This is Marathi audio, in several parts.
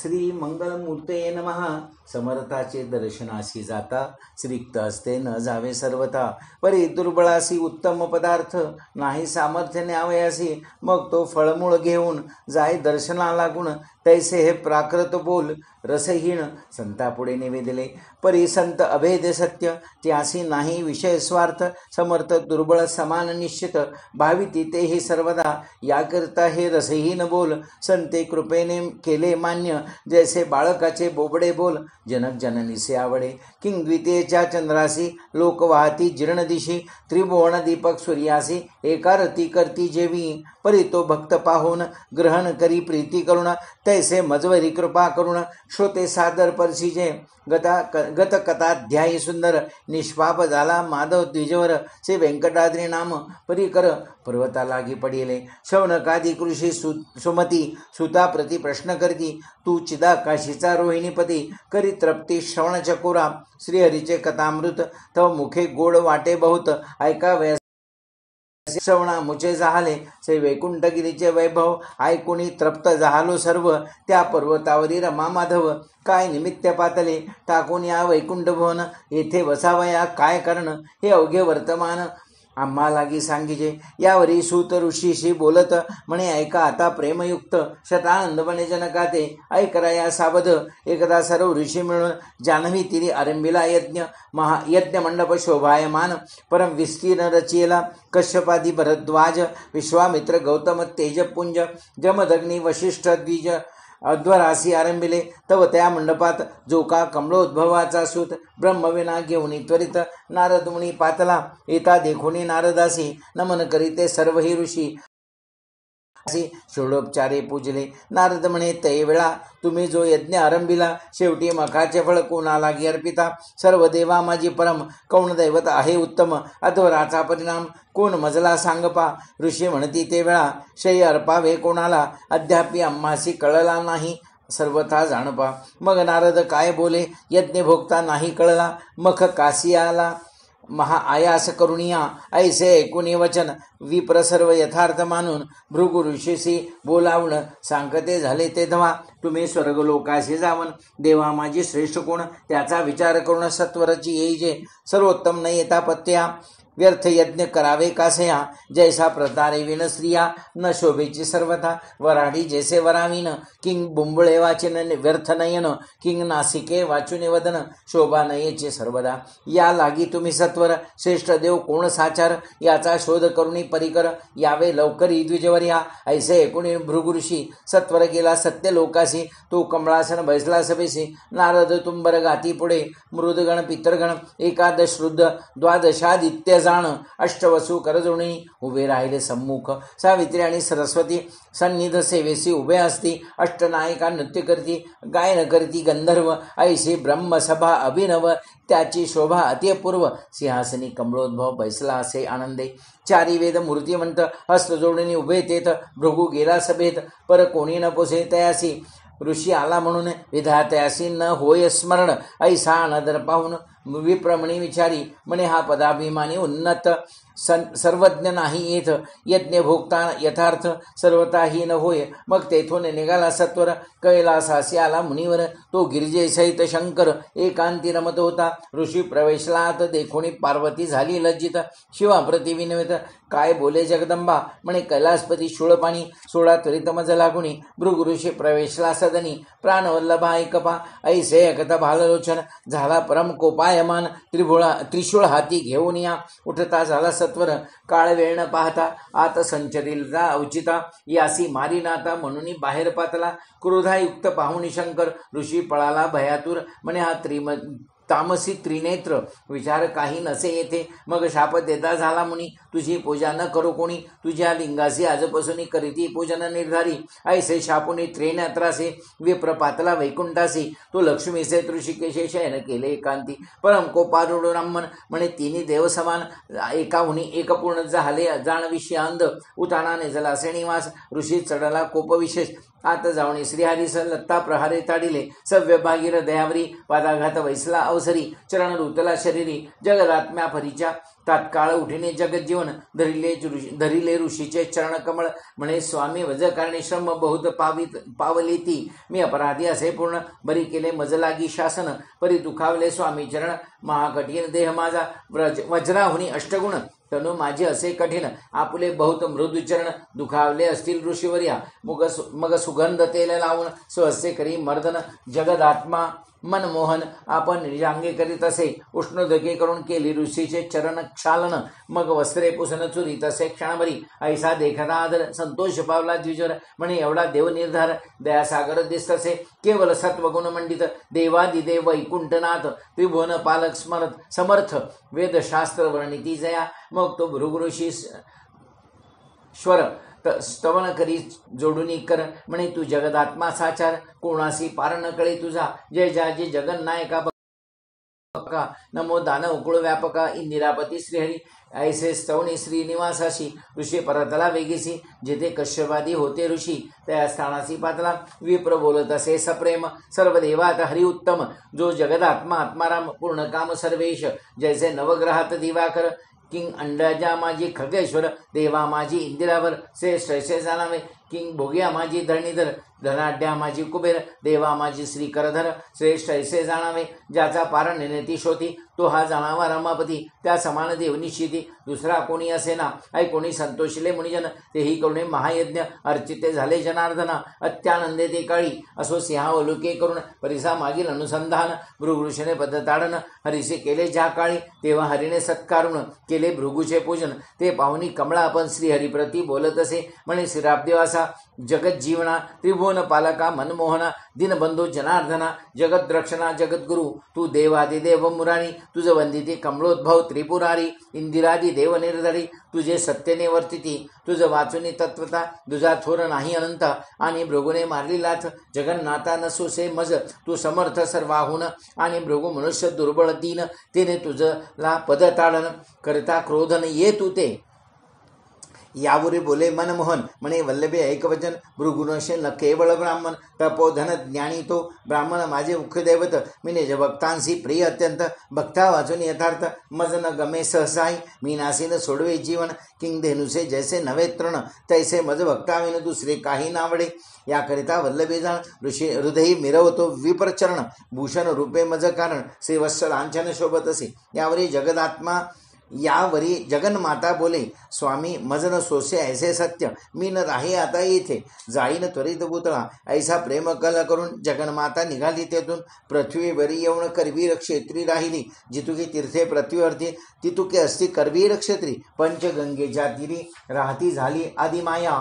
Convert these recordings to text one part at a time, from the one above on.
श्री मंगलमूर्ते नमः. समर्थाचे दर्शनाशी जाता श्रीक्त असते न जावे सर्वथा. परी दुर्बळासी उत्तम पदार्थ नाही सामर्थ्य न्यावयासी. मग तो फळमूळ घेऊन जाय दर्शना लागून. तैसे हे प्राकृत बोल रसहीन संतापुढे निवेदिले. परी संत अभेद सत्य त्यासी नाही विषय स्वार्थ. समर्थ दुर्बळ समान निश्चित भाविती तेही सर्वदा. याकरिता हे रसहीन बोल संते कृपेने केले मान्य. जैसे बाळकाचे बोबडे बोल जनक जननीसे आवडे. किंग द्वितीयेच्या चंद्रासी लोक वाहती जीर्ण दिशी. त्रिभुवन दीपक सूर्यासी एकारती करती जेवी. परी तो भक्त पाहून ग्रहण करी प्रीती करुण. तैसे मजवरी कृपा करुण श्रोते सादर परसीजे. गत कथाध्यायी सुंदर निष्पाप झाला माधव द्विजवर. से व्यंकटाद्री नाम परिकर पर्वता लागी पडिले. शौनकादी कृषी सुमती सुता प्रति प्रश्न करती. तू चिदाकाशीचा रोहिणीपती करी तृप्ती श्रवण चकोरा. श्रीहरीचे कथामृत तव मुखे गोड वाटे बहुत. ऐकावयास श्रवणा मुचे जाहले. से वैकुंठगिरीचे वैभव ऐकुनी तृप्त जाहलो सर्व. त्या पर्वतावरी रमा माधव काय निमित्त पातले. टाकून या वैकुंठ भवन येथे वसावया काय कारण. हे अवघे वर्तमान आम्हा लागी सांगिजे. यावरी सूत ऋषीशी बोलत म्हणे ऐका आता प्रेमयुक्त. शतानंदपणे जनकाते ऐकरा या सावध. एकदा सर्व ऋषी मिळून जान्हवी तिरी आरंभिला यज्ञ. यज्ञ मंडप शोभायमान परम विस्तीर्ण रचियला. कश्यपादी भरद्वाज विश्वामित्र गौतम तेजपुंज जमदग्नी वशिष्ठ द्विज अध्वरासी आरंभिले. तव त्या मंडपात जो का कमलोद्भवाचा सूत ब्रह्मविना घेऊन त्वरित नारद मुनी पातला. येता देखुनी नारदासी नमन करीते सर्वही ऋषी. षोडोपचारे पूजले. नारद म्हणे तै वेळा तुम्ही जो यज्ञ आरंभिला शेवटी मखाचे फळ कोणाला अर्पिता. सर्व देवा माझी परम कौण दैवत आहे उत्तम. अध्वराचा परिणाम कोण मजला सांगपा. ऋषी म्हणती ते वेळा शय अर्पावे कोणाला. अद्यापि आम्हासी कळला नाही सर्वथा जाणपा. मग नारद काय बोले यज्ञ भोगता नाही कळला. मख काशी आला महा आयास करुणिया. ऐसे ऐकुनी वचन विप्र सर्व यथार्थ मानून भृगु ऋषीशी बोलावून सांगते झाले ते धवा. तुम्ही स्वर्गलोकाशी जावन देवा माझी श्रेष्ठ कोण त्याचा विचार करून सत्वरची येईजे. सर्वोत्तम न येता पत्या व्यर्थ यज्ञ करावे कासया. जैसा प्रतारे विण स्त्रिया न शोभेची सर्वथा. वराडी जैसे वराविन किंग बुंबळे वाचिन व्यर्थ नयन. किंग नासिके वाचुने वदन शोभा नयेचे सर्वदा. या लागी तुम्ही सत्वर श्रेष्ठ देव कोण साचार. याचा शोध करुणी परिकर यावे लवकरी द्विजवर्या. ऐसे एकूणी भृगुऋषी सत्वर गेला सत्य लोकासी. तो कमळासन बैसला सभेसी. नारद तुंबर गाती पुढे मृदगण पितरगण एकादश रुद्र द्वादशादित्य अष्टवसू करजोणी उभे राहिले सम्मुख. सावित्री आणि सरस्वती सन्निध सेवेसी उभे असती. अष्टनायिका नृत्य करती गायन करती गंधर्व. ऐशी ब्रह्मसभा अभिनव त्याची शोभा अतिपूर्व. सिंहासनी कमलोद्भव बैसला असे आनंदे. चारी वेद मूर्तिमंत हस्त जोडणी उभे तेथ. भृगु गेला सभेत पर कोणी न पोसे तयासी. ऋषी आला म्हणून विधातयासी न होय स्मरण. ऐसा अनदर पाहून विप्रमणी विचारी म्हणे हा पदाभिमानी उन्नत सर्वज्ञ नाही येथ. यज्ञ भोगता यथार्थ सर्वताही न होय. मग तेथून निघाला सत्वर कैलासासी आला मुनीवर. तो गिरिजे सहित शंकर एकांती रमत होता. ऋषी प्रवेशलात देखोणी पार्वती झाली लज्जित. शिवाप्रती विनवित काय बोले जगदंबा म्हणे कैलासपती शूळपाणी सोडा त्वरित मज लागुणी. भृगु ऋषी प्रवेशला सदनी प्राणवल्लभा ऐकपा. ऐसे ऐकता भाललोचन झाला परम कोपायमान. त्रिशूळ हाती घेऊन या उठता झाला सत्वर. काळ वेळ न पाहता आत संचरिला औचिता. यासी मारी नाता म्हणून बाहेर पातला. क्रोधायुक्त पाहुणी शंकर ऋषी पळाला भयातूर. म्हणे हा तामसी त्रिनेत्र विचार काही नसे येथे. मग शाप देता झाला मुनी तुझी पूजा न करू कोणी. तुझ्या लिंगासी आजपासून करीती पूजन निर्धारी. ऐसे शापुनी त्रिनेत्रासे विप्र पातला वैकुंठासी. तो लक्ष्मीचे ऋषिकेशे शयन केले एकांती. परम कोपारूढ ब्राह्मण म्हणे तिन्ही देव समान. एकाहुनी एक पूर्ण झाले जाणविषय अंध. उताना निजला निवास ऋषी चढला कोप विशेष. आत जावणी श्रीहरीस लत्ता प्रहारे ताडिले सव्य भागीर दयावरी पादाघात वैसला अवसरी चरण रुतला शरीरी जगदात्म्या फरीच्या तात्काळ उठिने जगज्जीवन धरिले ऋषीचे चरण कमळ म्हणे स्वामी वज कारणे श्रम बहुत पावली ती मी अपराधी असे पूर्ण बरी केले मज लागी शासन परी दुखावले स्वामी चरण महाकठीण देह माझा वज्राहुनी अष्टगुण तनु माझे असे कठीण आपुले बहुत मृदुचरण दुखावले असतील ऋषीवर्या मग सुगंध तेल लावून स्वहस्ते करी मर्दन जगदात्मा मनमोहन आपण निजांगे करीत असे उष्णोदके करून केली ऋषीचे चरण क्षालन मग वस्त्रे पुसन चुरी तसे क्षणभरी ऐसा देखता आदर संतोष पावला द्विजर म्हणे एवढा देव निर्धार दयासागर दिसतसे केवल सत्वगुण मंडित देवादिदेव वैकुंठनाथ त्रिभुवन पालक समर्थ वेदशास्त्र वर्णिती जया मग तो भृगऋषी श्वर स्तवन करी जोडुनी कर म्हणे तू जगदात्मा साचार कोणासी पार न कळे तुझा जय जाजे जगन्नायका बका नमो दान उकुळ व्यापका इंदिरापती श्रीहरी ऐसे स्तवणी श्रीनिवासाशी ऋषी परतला वेगीसी जेथे कश्यपादी होते ऋषी त्या स्थानासी पातला विप्र बोलत असे सप्रेम सर्व देवात हरि उत्तम जो जगदात्मा आत्माराम पूर्ण काम सर्वेश जैसे नवग्रहात दिवाकर किंग अंडाजा माझी खगेश्वर देवा माझी इंदिरावर श्रेष्ठ ऐसे जाणावे किंग भोग्या माझी धरणीधर धनाढ्या माझी कुबेर देवा माझी श्री करधर श्रेष्ठ ऐसे जाणावे ज्याचा पारण नेती शोधी तो हा जाणावा रमापती त्या समान देव निश्चिती दुसरा कोणी असेना ऐ कोणी संतोषिले मुनिजन तेही करुणे महायज्ञ अर्चिते झाले जनार्दना अत्यानंदे ते काळी असो सिंहावलुके करून परिसा मागील अनुसंधान भृगृषीने पद ताडन हरीसे केले ज्या काळी तेव्हा हरीने सत्कारुण केले भृगूचे पूजन ते पाहुनी कमळा आपण श्रीहरिप्रती बोलत असे म्हणे श्रीरामदेवासा जगत जीवना त्रिभुवन पालका मनमोहना दिनबंधू जनार्दना जगद्रक्षणा जगद्गुरु तू देवादिदेव मुरारी तुझ वंदिते कमळोद्भव त्रिपुरारी इंदिरादी देव निर्धरी तुझे सत्यने वर्तिती तुझ वाचुनी तत्वता तुझा थोर नाही अनंत आणि भृगुने मारली लाथ जगन्नाथा नसोसे मज तू समर्थ सर्वाहुन आणि भृगु मनुष्य दुर्बळ दीन तिने तुझला पद ताडन करता क्रोधन ये तू ते यावरी बोले मनमोहन म्हणे वल्लभे ऐकवचन भृगुनशे न केवळ ब्राह्मण तपोधन ज्ञानी तो ब्राह्मण माझे मुख्य दैवत मी निज भक्तांशी प्रिय अत्यंत भक्ता वाचून यथार्थ मज न गमे सहसाई मी नासीन सोडवे जीवन किंग धेनुसे जैसे नवे तृण तैसे मज भक्ताविन दुसरे काही नावडे याकरिता वल्लभे जाण ऋषी हृदयी मिरवतो विप्रचरण भूषण रूपे मज कारण श्रीवत्स लांछन शोभत असे यावरी जगदात्मा यावरी जगन्माता बोले स्वामी मजन सोसे ऐसे सत्य मी न राही आता येथे जाईन त्वरित पुतळा ऐसा प्रेम कल करून जगन्माता निघाली तेथून पृथ्वीवरी येऊन करवीर क्षेत्री राहिली जितुकी तीर्थे पृथ्वीवरती तितुके असती करवीर क्षेत्री पंचगंगेच्या तीरी राहती झाली आदिमाया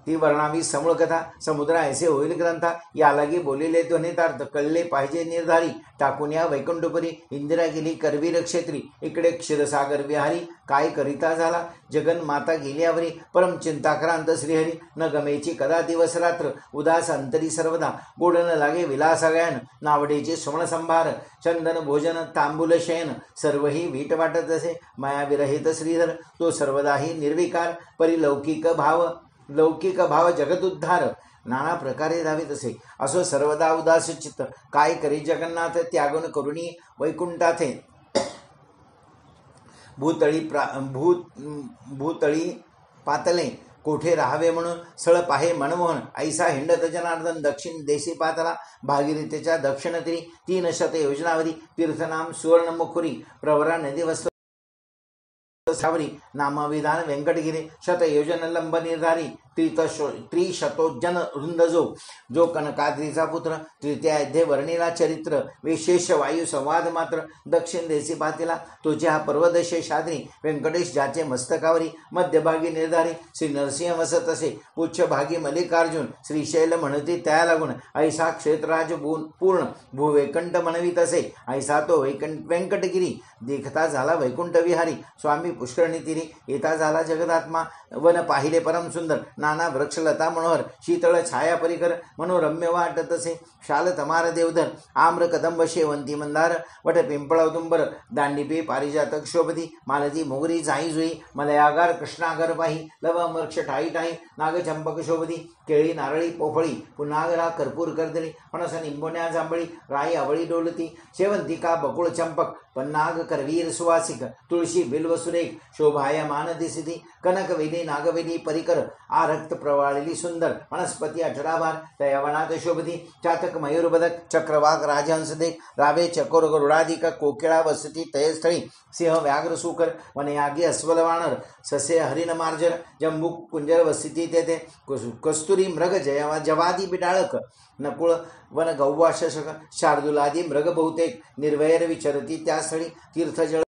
ती वर्णावी समूळ कथा समुद्र ऐसे होईल ग्रंथा यालागी बोलिले ध्वनितार्थ कळले पाहिजे निर्धारी टाकून या वैकुंठपुरी इंदिरा गेली करवीर क्षेत्री इकडे क्षीरसागर विहारी काय करिता झाला जगन्माता गेल्यावरी परम चिंताक्रांत श्रीहरी न गमेची कदा दिवस रात्र उदास अंतरी सर्वदा गोड न लागे विलासगायन नावडेचे सुमण संभार चंदन भोजन तांबूल शयन सर्वही वीट वाटत असे मायाविरहित श्रीधर तो सर्वदाही निर्विकार लौकिक भाव जगदुद्धार नाना प्रकारे धावित असे असो सर्वदा उदास चित्त काय करी जगन्नाथ त्यागून करुणी वैकुंठाथे भूतळी पातले कोठे राहावे म्हणून सळ पाहे मनमोहन ऐसा हिंडत जनार्दन दक्षिण देशी पातला भागीरथीच्या दक्षिण तीरी 300 योजनावरी तीर्थनाम सुवर्णमुखुरी प्रवरा नदी वस्त सावरी नामविधान व्यंकटगिरी शतयोजन लंब निर्धारी त्रिशतोजन वृंद जो कनकाद्रीचा पुत्र तृतीयाध्ये वर्णिला चरित्र विशेष वायू संवाद मात्र दक्षिण देशी पातीला तुझे हा पर्वदशे शाद्री व्यंकटेश ज्याचे मस्तकावरी मध्यभागी निर्धारी श्री नरसिंह वसत असे उच्चभागी मल्लिकार्जुन श्रीशैल म्हणती त्या लागून ऐसा क्षेत्रराज पूर्ण भूवैकंठ म्हणवीत असे ऐसा तो व्यंकटगिरी देखता झाला वैकुंठ विहारी स्वामी पुष्करणी तिरी येता झाला जगदात्मा. वन पाहिले परम सुंदर, नाना वृक्ष लता मनोहर, शीतळ छाया परिकर, मनोरम्य वाटत असे. शाल तमार देवधर, आम्र कदंब शेवंती मंदार, वट पिंपळ औदुंबर, दांडिपे पारिजातक शोभती, मालती मोगरी जाई जुई, मलयागार कृष्णागर पाही, लव वृक्ष ठाई ठाई, नाग चंपक शोभती, केळी नारळी पोफळी, पुन्हागरा कर्पूर कर्दळी, फणस निंबोण्या जांभळी, राई आवळी डोलती, शेवंतिका बकुळ चंपक, पन्नाग करवीर सुवासिक, तुळशी बिल्व सुरेख, शोभायमान दिसिती, कनक वेली नागवेली परिकर, आरक्त प्रवाळलेली सुंदर, वनस्पती 18 भार, तयावनात शोभती, चातक मयूर बदक, चक्रवाक राजहंस देख, रावे चकोर गरुडाधिक, कोकिळा वसती तयस्थळी, सिंह व्याघ्र सुकर, वनयागी अस्वल वानर, ससे हरिण मार्जर, जंबूक कुंजर वसती तेथे, कस्तुरी मृग जवादी बिडाळक, नकुळ वन गौवा शशक, शार्दुलादी मृग बहुतेक, निर्वैर विचरती त्या स्थळी, तीर्थजळ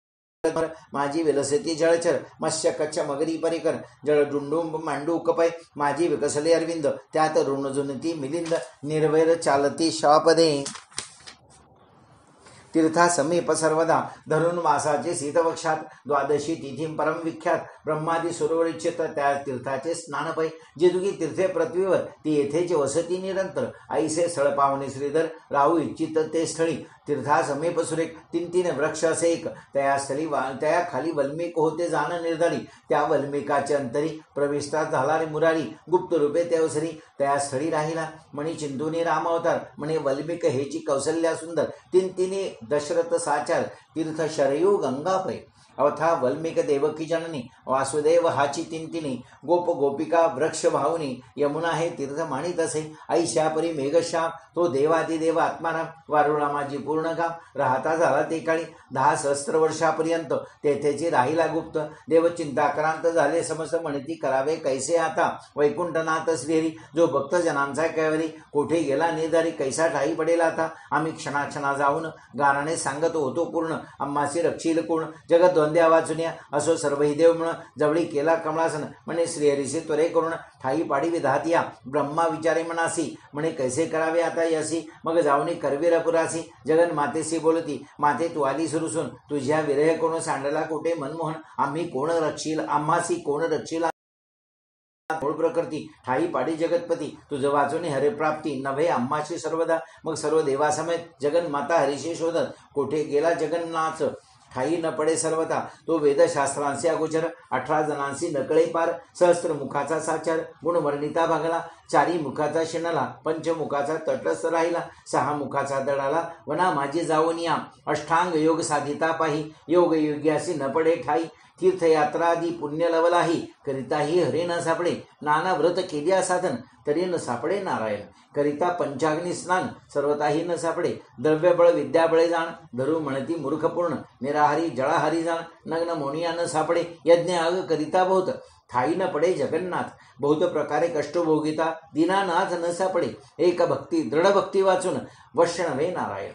माझी विलसती जळचर, मत्स्य कच्छ मगरी परिकर, जळ डुंडुंब मांडू कपय, माझी विकसले अरविंद, त्यात ऋणजुनती मिलिंद, निर्वैर चालती शापदे. तीर्था समीप सर्वदा, धरून मासाचे शीतवक्षात, द्वादशी तिथीं परम विख्यात, ब्रह्मादी सरोवर इच्छित, त्या तीर्थाचे स्नान पै, जिजुगी तीर्थे पृथ्वीवर, ती येथेची वसती निरंतर, ऐसे स्थळ पावणे श्रीधर, राहू इच्छित ते स्थळी, तीर्था समीप सुरेख, 3 वृक्ष असे एक, त्या खाली वल्मीक होते जाण निर्धारी, त्या वल्मिकाचे अंतरी, प्रविष्टात झाला रे मुरारी, गुप्त रूपे तेवसरी, त्या स्थळी राहिला, म्हणी चिंतुनी राम अवतार, म्हणे वल्मिक हेची कौसल्या सुंदर, 3 दशरथ साचार, तीर्थ शरयू गंगा पै, अवथा वल्मिक देवकी जननी, वासुदेव हाची 3 गोप गोपिका वृक्ष भावनी, यमुना हे तीर्थ मानित असे, ऐशापरी मेघश्याम, तो देवादिदेव आत्माराम, वारुळा माझी पूर्ण काम, राहता झाला ते काळी, 10 सहस्त्र वर्षापर्यंत तेथेची राहिला गुप्त, देव चिंताक्रांत झाले समस्त, म्हणती करावे कैसे आता, वैकुंठनाथ श्रीहरी, जो भक्तजनांचा कैवरी, कोठे गेला निर्धारी, कैसा ठाई पडेल आता, आम्ही क्षणाक्षणा जाऊन गाराने सांगत होतो पूर्ण, आम्हासी रक्षील कोण, जगत द्वंद्या वाचुन्या, असो सर्वही देव म्हण, जवळी केला कमळासन, म्हणे श्रीहरीचे त्वरे करून, ठाई पाडी विधातिया, ब्रह्मा विचारे मनासी, म्हणे कैसे करावे आता यासी, मग जाऊनी करवीर पुरासी, जगन मातेसी बोलती, माते तू आली सुरुसून, तुझ्या विरह कोण सांडला कोठे मनमोहन, आम्ही कोण रक्षील, आम्हासी कोण रक्षील, मूळ प्रकृती, ठाई पाडी जगतपती, तुझ वाचुनी हरिप्राप्ती, नव्हे आम्हाशी सर्वदा, मग सर्व देवासमेत जगन माता हरीशी शोधत, कोठे गेला जगन्नाथ, ठाई न पडे सर्वता, तो वेदशास्त्रांचे अगोचर, 18 जणांशी नकळे पार, सहस्त्र मुखाचा साचार, गुणवर्णिता भागला, 4 मुखाचा शिणला, पंचमुखाचा तटस्थ राहिला, 6 मुखाचा दडाला, वना माझी जाऊन या, अष्टांग योग साधिता पाही, योग योग्यासी न पडे ठाई, तीर्थयात्रादी पुण्य लवलाही, करिताही हरे न सापडे, नाना व्रत केल्या साधन, तरी न सापडे नारायण, करिता पंचाग्नी स्नान, सर्वताही न सापडे, द्रव्यबळ विद्याबळे जाण, धरू म्हणती मूर्खपूर्ण, निराहारी जळाहारी जाण, नग्न मोनिया न सापडे, यज्ञ आग करिता बहुत, ठाई न पडे जगन्नाथ, बहुत प्रकारे कष्ट भोगिता, दीनानाथ न सापडे, एक भक्ती दृढ भक्ती वाचून, वैष्णवे नारायण,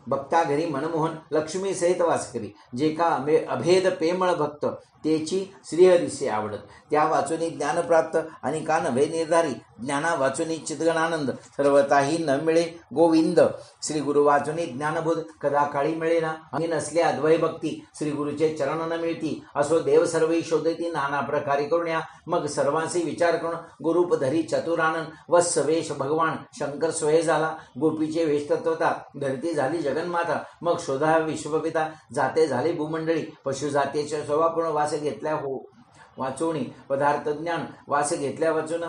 भक्ता घरी मनमोहन, लक्ष्मी सहित वास करी, जे का अभेद प्रेमळ भक्त, तेची श्रीहरीसे आवडत, त्या वाचुनी ज्ञान प्राप्त, आणि का नव्हे निर्धारी, ज्ञाना वाचुनी चितगणानंद, सर्वताही न मिळे गोविंद, श्री गुरु वाचुनी ज्ञानबोध, कदा काळी मिळेना, आणि नसले अद्वय भक्ती, श्री गुरुचे चरण न मिळती, असो देव सर्वही शोधती, नाना प्रकारे करुण्या, मग सर्वांचे विचार करून, गुरुप धरी चतुरानन, वत्स वेश भगवान शंकर सोय झाला, गोपीचे वेश तत्वता, धरती झाली जगन्माता, मग शोधा विश्वपिता, जाते झाले भूमंडळी, पशु जातीचे स्वभापूर्ण वास घेतल्या हो वाचोणी, पदार्थ ज्ञान वास घेतल्या वाचून,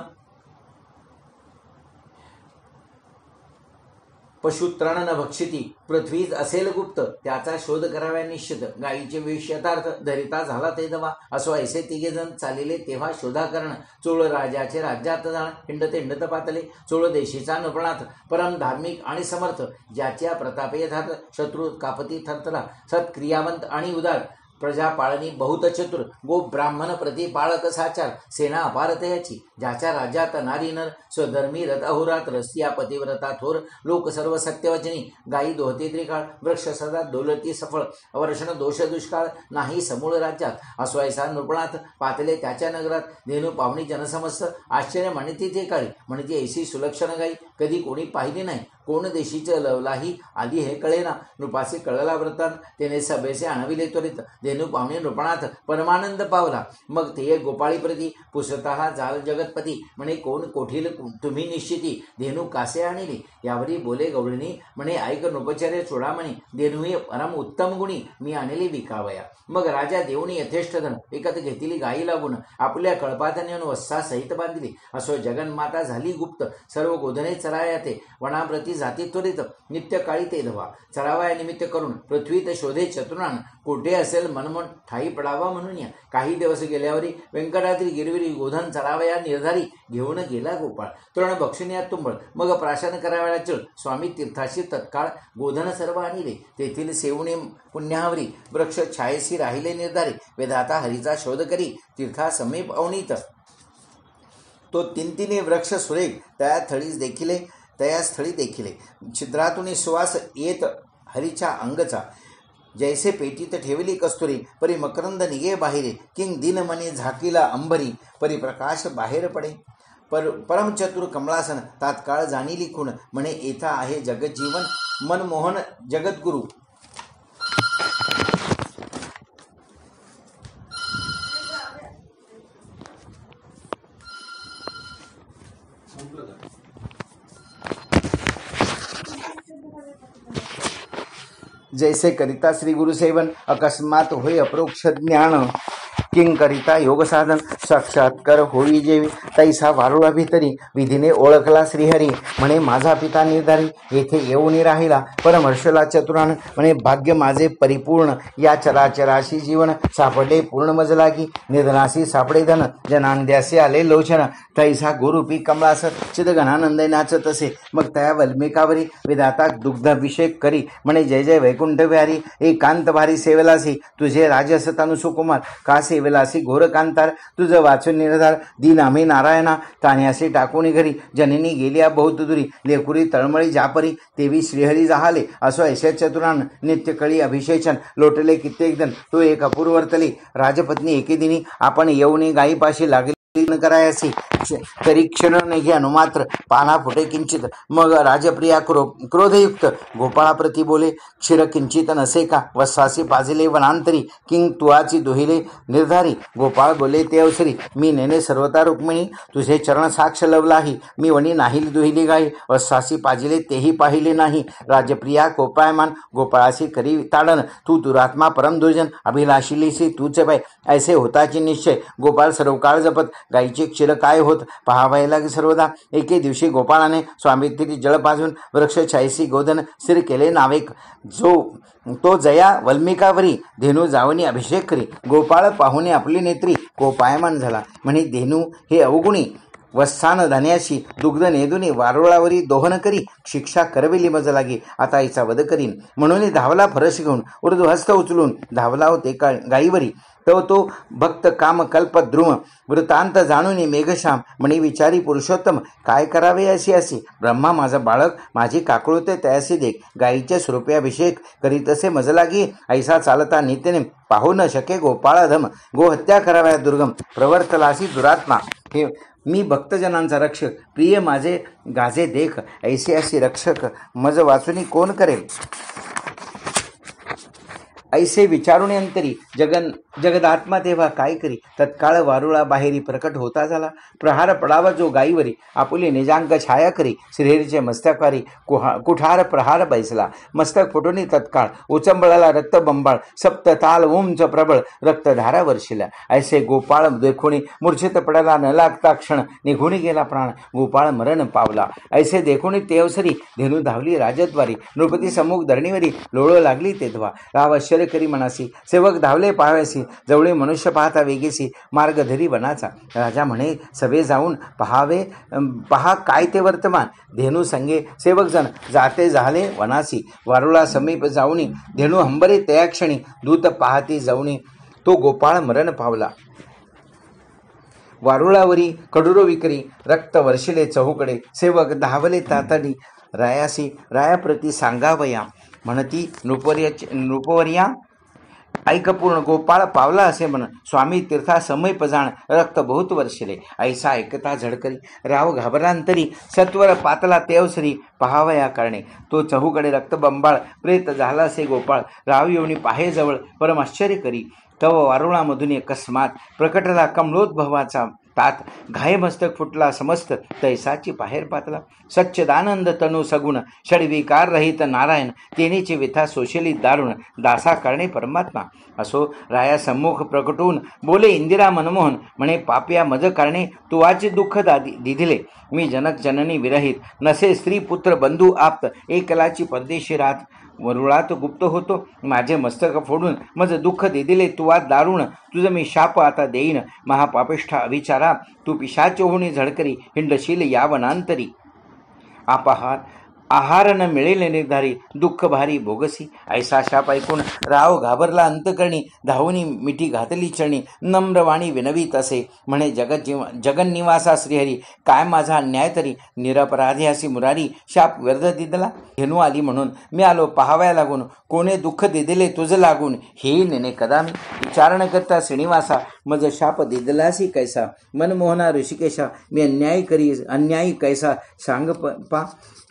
पशु तृण न भक्षिती, पृथ्वीज असेल गुप्त, त्याचा शोध कराव्या निश्चित, गायीचे वेश यथार्थ, धरिता झाला ते दवा, असो ऐसे 3 जण चालिले तेव्हा शोधा करण, चोळ राजाचे राज्यात जाण, हिंडते हिंडत पातले, चोळ देशीचा नृपणाथ, परम धार्मिक आणि समर्थ, ज्याच्या प्रतापे यथार्थ, शत्रू कापती थरथरा, सत्क्रियावंत आणि उदार, प्रजा पाळणी बहुत चतुर, गो ब्राह्मण प्रतिपाळक साचार, सेना अपार तयाची, ज्याच्या राज्यात नारी नर, स्वधर्मी रथ अहोरात्र, स्त्रिया पतिव्रता थोर, लोक सर्व सत्यवचनी, गायी दोहते त्रिकाळ, वृक्ष सदा डोलती सफळ, अवर्षण दोष दुष्काळ नाही समूळ राज्यात, असो ऐसा नृपणाथ, पातले त्याच्या नगरात, धेनू पाहुणी जनसमस्त, आश्चर्य म्हणती ते काळी, म्हणजे ऐशी सुलक्षण गाई कधी कोणी पाहिली नाही, कोण देशीचे लवलाही आली हे कळेना. नृपासी कळला वृत्तांत, त्याने सभेचे आणविले त्वरित. धेनू पाहुणे नृपणात परमानंद पावला. मग ते गोपाळी प्रती पुसतः जाल जगतपती, म्हणे कोण कोठील तुम्ही निश्चिती. धेनू कासे आणिली, यावरी बोले गवळणी, म्हणे ऐक नृपचर्य चूडामणी. धेनू हे परम उत्तम गुणी, मी आणली विकावया. मग राजा देऊनी यथेष्ट धन विकत घेतली गायी लागून. आपल्या कळपात नेऊन वस्सा सहित बांधली. असो जगन्माता झाली गुप्त, सर्व गोधने चराया ते. वनाप्रती जाती त्वरित, नित्य काळी ते धवा. चरावया निमित्त करून पृथ्वीत शोधे चतुरान. कोठे असेल मनमन ठाई पडावा म्हणून या. काही दिवस गेल्यावरी व्यंकटाद्री गिरविरी गोधन चरावया निर्धारी. घेऊन गेला गोपाळ तृण भक्षिण्या तुंबळ. मग प्राशन करावया चळ. स्वामी तीर्थाशी तत्काळ गोधन सर्व आणले. तेथील सेवणी पुण्यावरी वृक्ष छायेसी राहिले निर्धारी. वेदाता हरीचा शोध करी तीर्था समीप अवनीत. तो तिन्तिने वृक्ष सुरेख तया स्थळी देखिले. छिद्रातून सुवास येत हरीच्या अंगचा. जैसे पेटीत ठेवली कस्तुरी, परी मकरंद निगे बाहेरे. किंग दिन मने झाकीला अंबरी, परी प्रकाश बाहेर पडे. परमचतुर कमळासन तात्काळ जाणीली खूण. म्हणे येथा आहे जगज्जीवन मनमोहन जगद्गुरु. जैसे करिता श्री गुरुसेवन, अकस्मात होय अप्रोक्ष ज्ञान. किंग करिता योग साधन, साक्षात्कार होई जेवी. तैसा वारुळा भितरी, विधीने ओळखला श्रीहरी. म्हणे माझा पिता निर्धारी, येथे येऊन राहिला परमर्षला चतुरान. म्हणे भाग्य माझे परिपूर्ण, या चराचराशी जीवन. सापडले पूर्ण मज लागी, निधनासी सापडे धन. जनांद्यासे आले लोचन, तैसा गुरुपी कमळास. चिदगणानंद नाचत असे. मग तया वल्मिकावरी विधाता दुग्धाभिषेक करी. म्हणे जय जय वैकुंठ विहारी, एकांत भारी सेवलासी. तुझे राजस तनु सुकुमार, का सेवलासी घोर कांतार. तुझं वाचून निर्धार दिन आम्ही नारायणा. ताण्यासी टाकून घरी, जननी गेली बहुत दुरी. लेकुरी तळमळी जापरी, तेवी श्रीहरी जाहाले. असो ऐशा चतुरान, नित्यकळी अभिषेचन. लोटले कित्येक जण, तो एक अपूर्वर्तली. राजपत्नी एके दिनी आपण येऊन गायीपाशी लागली करायसी. तरी क्षण निघे अनुमात्र, पाना फुटे किंचित. मग राजप्रिया क्रोधयुक्त गोपाळाप्रती बोले, क्षीर किंचित नसे का. वस्सासी पाजिले वनांतरी, किंग तुआची दुहिले निर्धारी. गोपाळ बोले ते अवसरी, मी नेने सर्वता रुक्मिणी. तुझे चरण साक्ष लवलाही, मी वणी नाहीली दुहिली गाई. वस्सासी पाजिले तेही पाहिले नाही. राजप्रिया कोपायमान, गोपाळासी करी ताडन. तू दुरात्मा परम दुर्जन, अभिलाषिलीसी तूच बाय. ऐसे होताची निश्चय, गोपाळ सर्व काळ जपत. गायीचे क्षीर काय होत पहावायला सर्वदा. एके दिवशी गोपाळाने स्वामीत्री जळ पाजून वृक्ष छायसी गोधन स्थिर केले नावेक. तो जया वल्मिकावरी, धेनू जावनी अभिषेक करी. गोपाळ पाहुणे आपली नेत्री, कोपायमान झाला. म्हणे धेनू हे अवगुणी, वस्सान धान्याशी दुग्ध नेदुनी. वारुळावरी दोहन करी, शिक्षा करविली मज लागी. आता आईचा वध करीन. म्हणून धावला फरश घेऊन, उर्ध्वहस्त उचलून धावला होते गाईवरी. तो भक्त काम कल्प द्रुम, वृत्तांत जाणून मेघश्याम. म्हणे विचारी पुरुषोत्तम, काय करावे अशी. ब्रह्मा माझा बाळक, माझी काकळुते तयासी देख. गायीचे स्वरूपे अभिषेक करीत असे मज लागी. ऐसा चालता नित्यने, पाहू न शके गोपाळधम. गोहत्या कराव्या दुर्गम, प्रवर्तलासी दुरात्मा. हे मी भक्तजनांचा रक्षक, प्रिय माझे गाजे देख. ऐसे अशी रक्षक मज वाचुनी कोण करेल. ऐसे विचारून अंतरी, जगदात्मा तेव्हा काय करी. तत्काळ वारुळा बाहेरी प्रकट होता झाला. प्रहार पडावा जो गाईवरी, आपुली निजांक छाया करी. श्रीहरीचे मस्तकवारी कुठार प्रहार बैसला. मस्तक फुटुनी तत्काळ उचंबळाला रक्त बंबाळ. सप्त ताल उंच प्रबळ रक्तधारा वर्षिल्या. ऐसे गोपाळ देखुणी मूर्छित पडाला. न लागता क्षण निघून गेला प्राण, गोपाळ मरण पावला. ऐसे देखुणी ते अवसरी, धेनू धावली राजद्वारी. नृपती सम्मुख धरणीवरी, लोळ लागली तेधवा. राव करी मनासी, सेवक धावले पाहाव्यासी. जवळे मनुष्य पाहता वेगेसी, मार्ग धरी वनाचा. राजा म्हणे सभे जाऊन पहा काय ते वर्तमान. धेनू संगे सेवक जण जाते झाले वनासी. वारुळा समीप जाऊनी, धेनू हंबरे तया क्षणी. दूत पाहती जाऊनी, तो गोपाळ मरण पावला. वारुळावरी कडुरो विकरी, रक्त वर्षिले चहूकडे. सेवक धावले तातडी रायासी. रायाप्रती सांगावया, म्हणती नृपवर्या ऐक पूर्ण गोपाळ पावला असे म्हण, स्वामी तीर्था समय पजाण रक्त बहुत वर्षले. ऐसा ऐकता झडकरी राव घाबरांतरी, सत्वर पातला तेवसरी पहावया करणे. तो चहूकडे रक्तबंबाळ प्रेत झाला असे गोपाळ, राव येऊनी पाहे जवळ परमाश्चर्य करी. तव वारुळामधून अकस्मात प्रकटला कमलोद्भवाचा तात, घाय मस्तक फुटला समस्त तैसाची बाहेर पातला. सच्चिदानंद तनु सगुण षडविकार रहित नारायण, तेनेची विथा सोशली दारुण दासा करणे परमात्मा. असो राया सम्मुख प्रकटून बोले इंदिरा मनमोहन, म्हणे पापिया मज करणे तू वाचे दुःख दिधिले. मी जनक जननी विरहित, नसे स्त्री पुत्र बंधू आप्त, एकलाची परदेशी रात. वरुळात गुप्त होतो माझे मस्तक फोडून, मज दुःख दिदिले तू आज दारुण. तुझं मी शाप आता देईन महापापिष्ठा अविचारा, तू पिशाच होणी झडकरी हिंडशील यावनांतरी. आहार न मिळेल निर्धारी, दुःख भारी बोगसी. ऐसा शाप ऐकून राव घाबरला अंतकरणी, धावनी मिठी घातली चरणी. नम्रवाणी विनवीत असे म्हणे जगन्निवासा श्रीहरी, काय माझा अन्याय तरी. निरपराधी असी मुरारी, शाप व्यर्थ दिदला. धेनू आली म्हणून मी आलो पहावया लागून, कोणे दुःख दिदिले तुझ लागून. हे नेने कदा मी विचारण करता श्रीनिवासा, मज शाप दिदलासी कैसा. मनमोहना ऋषिकेशा, मी अन्यायी कैसा सांग पा.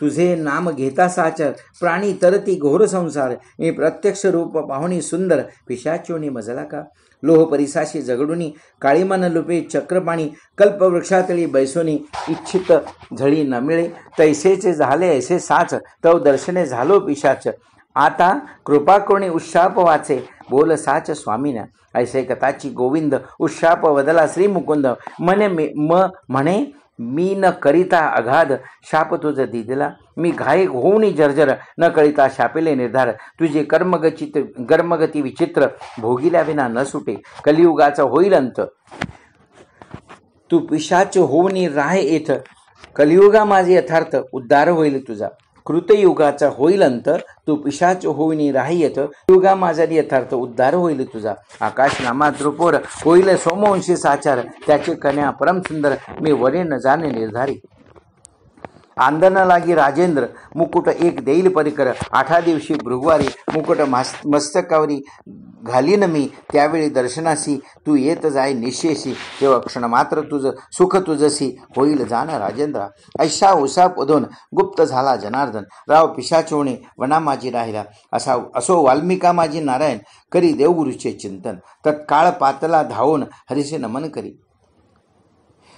तुझे नाम घेता साचर, प्राणी तरती घोर संसार. मी प्रत्यक्ष रूप पाहुणी सुंदर, पिशाच्योनी मजला का. लोह परिसाशी जगडुनी काळीमान लुपे चक्रपाणी, कल्पवृक्षातळी बैसोनी इच्छित झळी न मिळे. तैसेचे झाले ऐसे साच, तव दर्शने झालो पिशाच. आता कृपा कोणी उशाप वाचे, बोल साच स्वामीना. ऐसे कथाची गोविंद उशाप वदला श्री मुकुंद. म्हणे मी न करिता अगाध, शाप तुझ दिदिला. मी घाय होऊनी जर्जर, न कळिता शापेले निर्धार. तुझे कर्मगती विचित्र, भोगिल्या विना न सुटे. कलियुगाचा होईल अंत, तू पिशाच होऊनी राहे येथ. कलियुगा माझे यथार्थ, उद्धार होईल तुझा. कृतयुगाचा होईल अंत, तू पिशाच होईनी राहियत. युगा माझा यथार्थ, उद्धार होईल तुझा. आकाश नामा द्रुपोर होईल सोमवंशी साचार, त्याचे कन्या परम सुंदर, मी वरे न जाणे निर्धारी. आंदन लागी राजेंद्र, मुकुट एक देईल परिकर. 8 दिवशी भृगवारी, मुकुट मस्तकावरी घालीन मी. त्यावेळी दर्शनासी तू येत जाय निशेशी. तेव्हा क्षण मात्र तुझं सुख तुझसी, होईल जाण राजेंद्रा. ऐशा उसाप उदोन गुप्त झाला जनार्दन, राव पिशाचोणे वना माझी राहिला. असो वाल्मिका माझी नारायण, करी देवगुरुचे चिंतन. तत्काळ पातला धावून हरीसे नमन करी.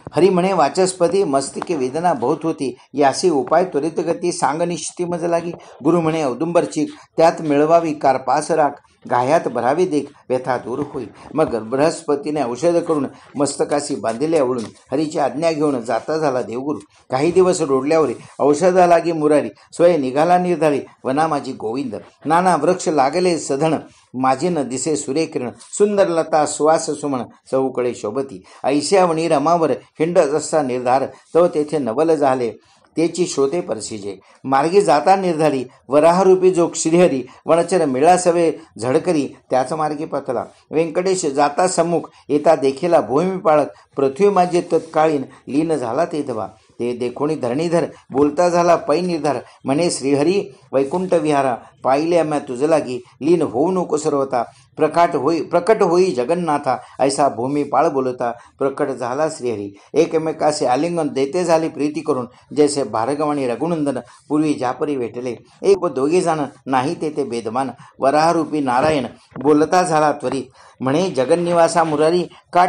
हरी म्हणे वाचस्पती, मस्तिके वेदना बहुत होती. यासी उपाय त्वरित गती, सांग निश्चिती मज लागी. गुरु म्हणे औदुंबर चीक, त्यात मिळवावी कारपास राख. गायात भरावी देख, व्यथा दूर होईल. मग बृहस्पतीने औषध करून मस्तकाशी बांधिले आवळून, हरीची आज्ञा घेऊन जाता झाला देवगुरु. काही दिवस रोडल्यावर औषधा लागी मुरारी, स्वय निघाला निर्धारी. वना माझी गोविंद, नाना वृक्ष लागले सधण. माझी न दिसे सूर्यकिरण, सुंदर लता सुवास सुमण चहूकडे शोभती. ऐश्यावणी रमावर हिंड जसा निर्धार, तो तेथे नवल झाले तेची शोधे परसिजे. मार्गी जाता निर्धारी, वराहरूपी जो श्रीहरी. वनचर मिळा सवे झडकरी, त्याच मार्गी पतला. व्यंकटेश जाता सम्मुख, येता देखीला भूमी पाळत. पृथ्वी माझी तत्काळीन, लीन झाला तेथवा. ते देखोणी धरणीधर, बोलता झाला पै निर्धार. म्हणे श्रीहरी वैकुंठ विहारा, पाहिले म्या तुझ लागी. लीन होऊ नको सर्वता, प्रकट होई जगन्नाथा. ऐसा भूमी पाळ बोलता, प्रकट झाला श्रीहरी. एकमेकासे आलिंगन देते झाली प्रीती करून, जैसे भार्गव आणि रघुनंदन पूर्वी ज्यापरी भेटले. एक दोघे जण नाही तेथे भेदमान. वराहरूपी नारायण बोलता झाला त्वरित. म्हणे जगन्निवासा मुरारी, का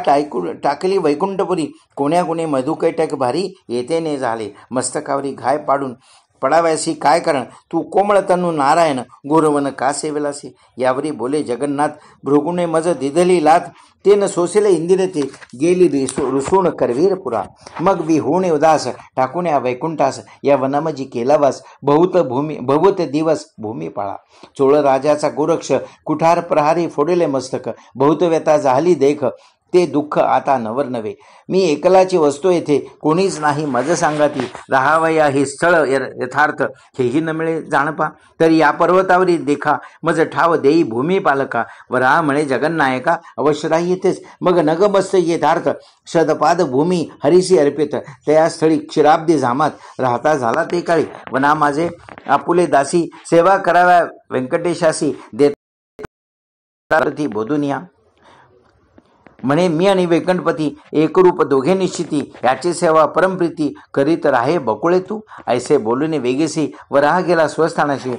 टाकली वैकुंठपुरी. कोण्या कोणी मधुकैटक भारी, येते ने झाले मस्तकावरी घाय पाडून. पडाव्यासी काय कारण, तू कोमळ तनू नारायण. गोरवन का सेवेलासी. यावरी बोले जगन्नाथ, भृगुने मज दिधली लाथ. ते न सोसेले इंदिरते, गेली रुसून करवीर पुरा. मग बी होणे उदास, टाकून या वैकुंठास. या वनामजी केला वास, बहुत दिवस भूमी पाळा. चोळ राजाचा गोरक्ष, कुठार प्रहारी फोडले मस्तक. बहुत व्यथा झाली देख, ते दुःख आता नवर नवे. मी एकलाची वस्तू येथे, कोणीच नाही मज सांगाती. राहावया हे स्थळ यथार्थ, हेही न मिळे जाणपा. तरी या पर्वतावरी देखा, मज ठाव देई भूमी पालका. वराह म्हणे जगन्नायका, अवश्य राही येथेच. मग नग मस्त यथार्थ, शतपाद भूमी हरिसी अर्पित. त्या स्थळी क्षीराब्दी जामात, राहता झाला ते काळी. वना माझे आपुले दासी, सेवा कराव्या व्यंकटेशासी. तारथी बोधून या. म्हणे मी आणि वैकुंठपती एकरूप दोघे निश्चिती, याची सेवा परमप्रीती करीत राहे बकुळे तू. ऐसे बोलून वेगेसी वराह गेला स्वस्थानाशी.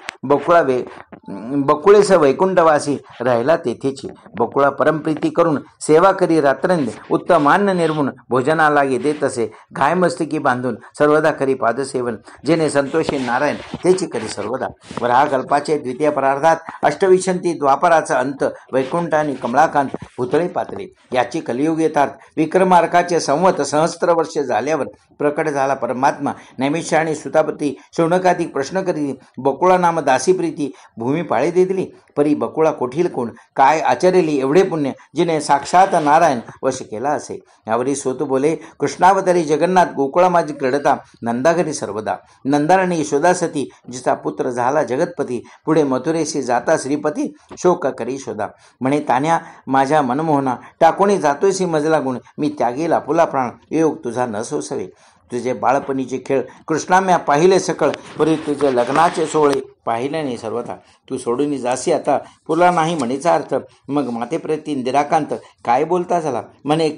बकुळेस वैकुंठवासी राहिला तेथेची. बकुळा परमप्रीती करून सेवा करी रात्रंद, उत्तम अन्न निर्मून भोजना लागे देत असे. गाय मस्तकी बांधून सर्वदा करी पादसेवन, जेणे संतोषी नारायण तेची करी सर्वदा. वराह कल्पाचे द्वितीय परार्धात अष्टविंशती द्वापराचा अंत वैकुंठ आणि कमलाकांत भुतळे पातळे. याची कलियुग येतात विक्रमार्काचे संवत सहस्त्र वर्ष झाल्यावर प्रकट झाला परमात्मा. नैमिष आणि सुतापती शौनकाधिक प्रश्न करी, बकुळा नाम दासी प्रीती भूमी पाळी दिली. परी बकुळा कोठील कोण, काय आचरेली एवढे पुण्य, जिने साक्षात नारायण वश केला असे. यावरी सोतू बोले, कृष्णावतारी जगन्नाथ गोकुळा माझी क्रीडता, नंदाघरी सर्वदा. नंदाराणी यशोदासती जिचा पुत्र झाला जगतपती, पुढे मथुरेशी जाता श्रीपती शोक करी शोधा. म्हणे तान्या माझ्या मनमोहना, टाकोणी जातोयसी मजला गुण, मी त्यागेला पुला प्राण योग तुझा न सोसवे. तुझे बाळपणीचे खेळ कृष्णाम्या पाहिले सकळ, परी तुझे लग्नाचे सोहळे पाहिले नाही सर्वथा. तू सोडून जासी आता पुला नाही म्हणीचा अर्थ, मग मातेप्रती निराकांत काय बोलता झाला. म्हणे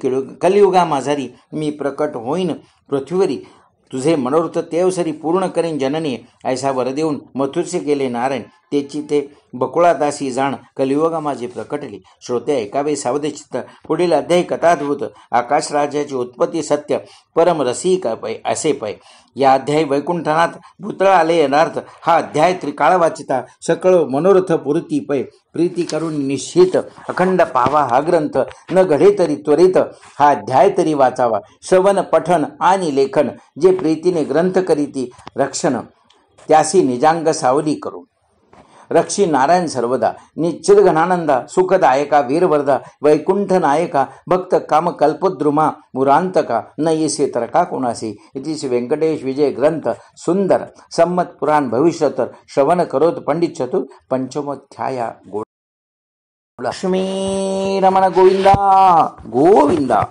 कलियुगा माझारी मी प्रकट होईन पृथ्वीवरी, तुझे मनोरथ तेवसरी पूर्ण करीन जननी. ऐसा वर देऊन मथुरसे गेले नारायण, तेची ते बकुळा दासी जाण कलियुगा माझी प्रकटली. श्रोते ऐकावे सावधचित्त, पुढील अध्याय कथाद्भूत. आकाश राज्याची उत्पत्ती सत्य, परम रसिक पै असे पै. या अध्याय वैकुंठनाथ भूतळ आले यनार्थ. हा अध्याय त्रिकाळ वाचिता, सकळ मनोरथ पूर्ती पै. प्रीती करून निश्चित अखंड पावा हा ग्रंथ, न घडे तरी त्वरित हा अध्याय तरी वाचावा. श्रवण पठन आणि लेखन, जे प्रीतीने ग्रंथ करीती रक्षण, त्यासी निजांग सावली करून रक्षी नारायण सर्वदा. निश्चित घनानंदा सुखदायका वीरवरदा, वैकुंठ नायका भक्त काम कल्पद्रुमा मुरांतका, न येसे तर्का कोणासी. इति श्री व्यंकटेश विजय ग्रंथ सुंदर संमत पुराण भविष्योत्तर श्रवण करोत पंडित चतुर पंचमोध्याया. लक्ष्मी रमण गोविंदा गोविंदा.